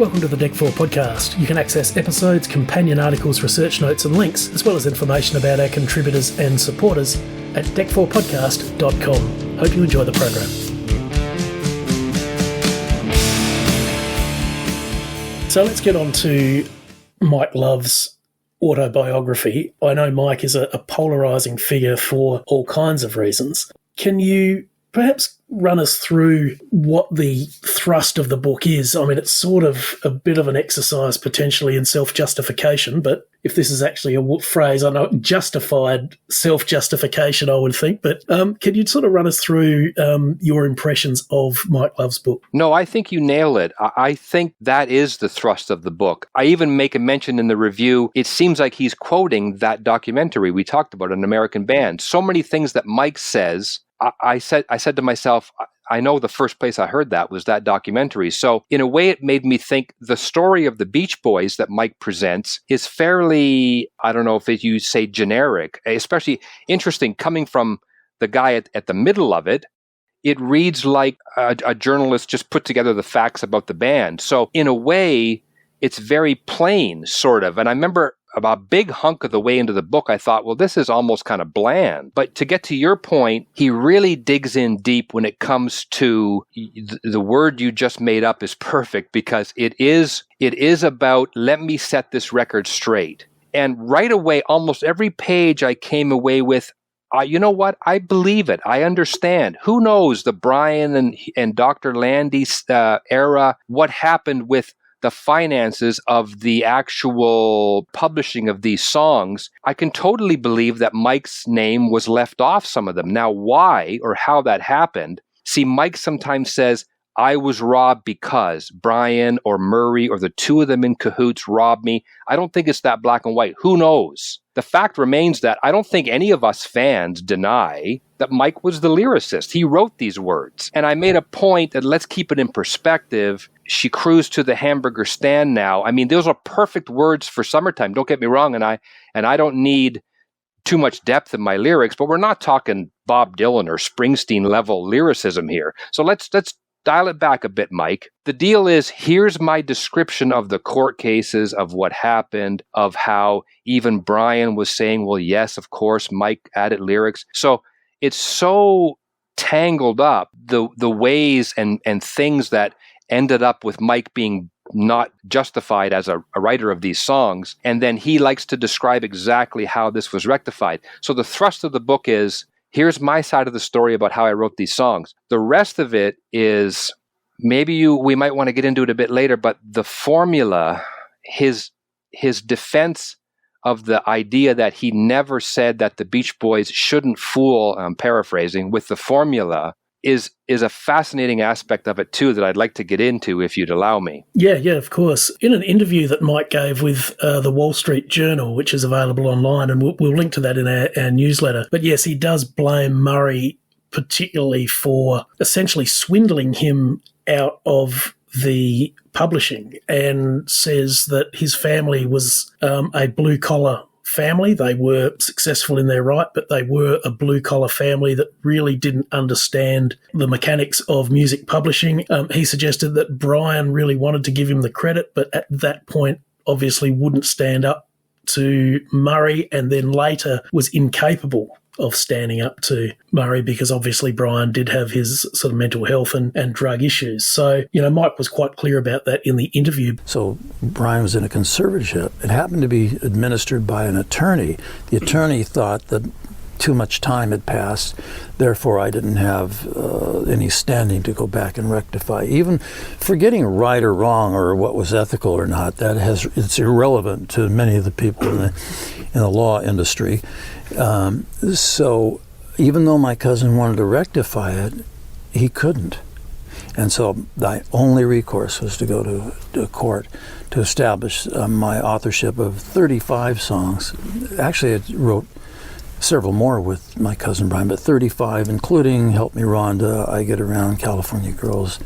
Welcome to the DEC4 podcast. You can access episodes, companion articles, research notes and links, as well as information about our contributors and supporters at dec4podcast.com. Hope you enjoy the program. So let's get on to Mike Love's autobiography. I know Mike is a polarising figure for all kinds of reasons. Can you perhaps run us through what the thrust of the book is? I mean, it's sort of a bit of an exercise potentially in self-justification, but if this is actually a phrase, I know justified self-justification, I would think. But can you sort of run us through your impressions of Mike Love's book? No, I think you nail it. I think that is the thrust of the book. I even make a mention in the review. It seems like he's quoting that documentary we talked about, An American Band. So many things that Mike says, I said to myself, I know the first place I heard that was that documentary. So in a way, it made me think the story of the Beach Boys that Mike presents is fairly, I don't know if you say generic, especially interesting coming from the guy at the middle of it. It reads like a journalist just put together the facts about the band. So in a way, it's very plain, sort of. And I remember about a big hunk of the way into the book, I thought, well, this is almost kind of bland. But to get to your point, he really digs in deep when it comes to the word you just made up is perfect, because it is about, let me set this record straight. And right away, almost every page I came away with, you know what? I believe it. I understand. Who knows the Brian and Dr. Landy's era, what happened with the finances of the actual publishing of these songs. I can totally believe that Mike's name was left off some of them. Now, why or how that happened? See, Mike sometimes says, I was robbed because Brian or Murry or the two of them in cahoots robbed me. I don't think it's that black and white. Who knows? The fact remains that I don't think any of us fans deny that Mike was the lyricist. He wrote these words. And I made a point that let's keep it in perspective. She cruised to the hamburger stand now. I mean, those are perfect words for summertime. Don't get me wrong. And I don't need too much depth in my lyrics, but we're not talking Bob Dylan or Springsteen level lyricism here. So let's dial it back a bit, Mike. The deal is, here's my description of the court cases, of what happened, of how even Brian was saying, well, yes, of course, Mike added lyrics. So it's so tangled up, the ways and things that ended up with Mike being not justified as a writer of these songs. And then he likes to describe exactly how this was rectified. So the thrust of the book is, here's my side of the story about how I wrote these songs. The rest of it is, we might want to get into it a bit later, but the formula, his defense of the idea that he never said that the Beach Boys shouldn't fool, I'm paraphrasing, with the formula is a fascinating aspect of it too that I'd like to get into if you'd allow me. Yeah, of course. In an interview that Mike gave with the Wall Street Journal, which is available online, and we'll link to that in our newsletter. But yes, he does blame Murry particularly for essentially swindling him out of the publishing, and says that his family was a blue-collar family. They were successful in their right, but they were a blue-collar family that really didn't understand the mechanics of music publishing. He suggested that Brian really wanted to give him the credit, but at that point obviously wouldn't stand up to Murry, and then later was incapable of standing up to Murry because obviously Brian did have his sort of mental health and drug issues. So, Mike was quite clear about that in the interview. So Brian was in a conservatorship. It happened to be administered by an attorney. The attorney thought that too much time had passed, therefore I didn't have any standing to go back and rectify. Even forgetting right or wrong or what was ethical or not, it's irrelevant to many of the people in the law industry. So even though my cousin wanted to rectify it, he couldn't. And so the only recourse was to go to court to establish my authorship of 35 songs. Actually, I wrote several more with my cousin Brian, but 35, including Help Me Rhonda, I Get Around, California Girls,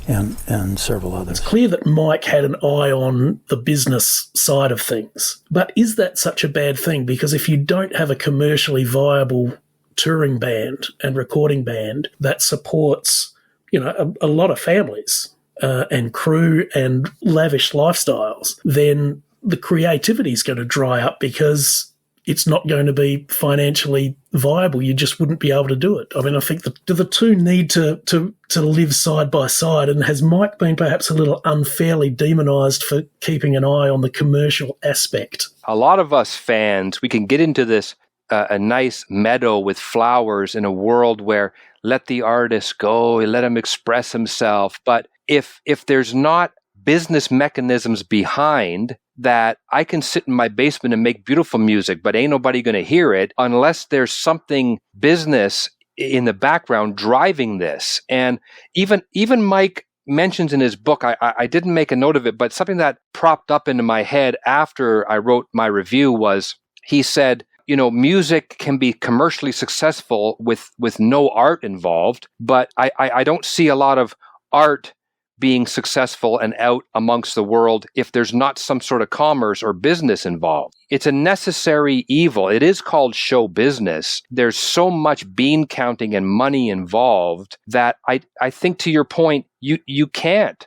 and several others. It's clear that Mike had an eye on the business side of things. But is that such a bad thing? Because if you don't have a commercially viable touring band and recording band that supports, a lot of families, and crew and lavish lifestyles, then the creativity is going to dry up because it's not going to be financially viable. You just wouldn't be able to do it. I mean, I think the two need to live side by side. And has Mike been perhaps a little unfairly demonised for keeping an eye on the commercial aspect? A lot of us fans, we can get into this a nice meadow with flowers in a world where let the artist go, let him express himself. But if there's not business mechanisms behind that, I can sit in my basement and make beautiful music, but ain't nobody going to hear it unless there's something business in the background driving this. And even Mike mentions in his book, I didn't make a note of it, but something that propped up into my head after I wrote my review was, he said, music can be commercially successful with no art involved, but I don't see a lot of art being successful and out amongst the world if there's not some sort of commerce or business involved. It's a necessary evil. It is called show business. There's so much bean counting and money involved that I think, to your point, you can't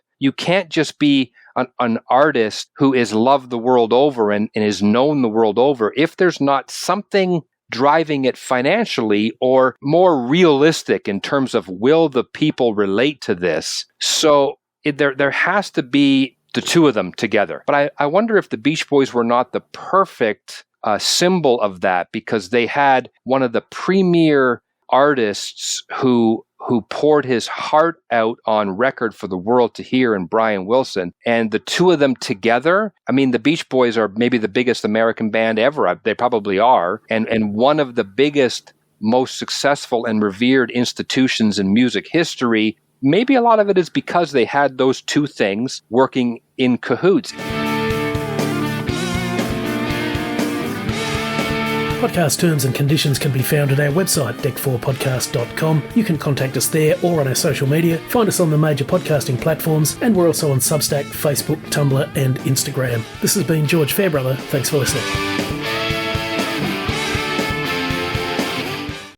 just be an artist who is loved the world over and is known the world over if there's not something driving it financially or more realistic in terms of will the people relate to this. So there has to be the two of them together. But I wonder if the Beach Boys were not the perfect symbol of that, because they had one of the premier artists who poured his heart out on record for the world to hear in Brian Wilson. And the two of them together, I mean, the Beach Boys are maybe the biggest American band ever. They probably are. And one of the biggest, most successful and revered institutions in music history. Maybe a lot of it is because they had those two things working in cahoots. Podcast terms and conditions can be found at our website, DEC4podcast.com. You can contact us there or on our social media. Find us on the major podcasting platforms, and we're also on Substack, Facebook, Tumblr, and Instagram. This has been George Fairbrother. Thanks for listening.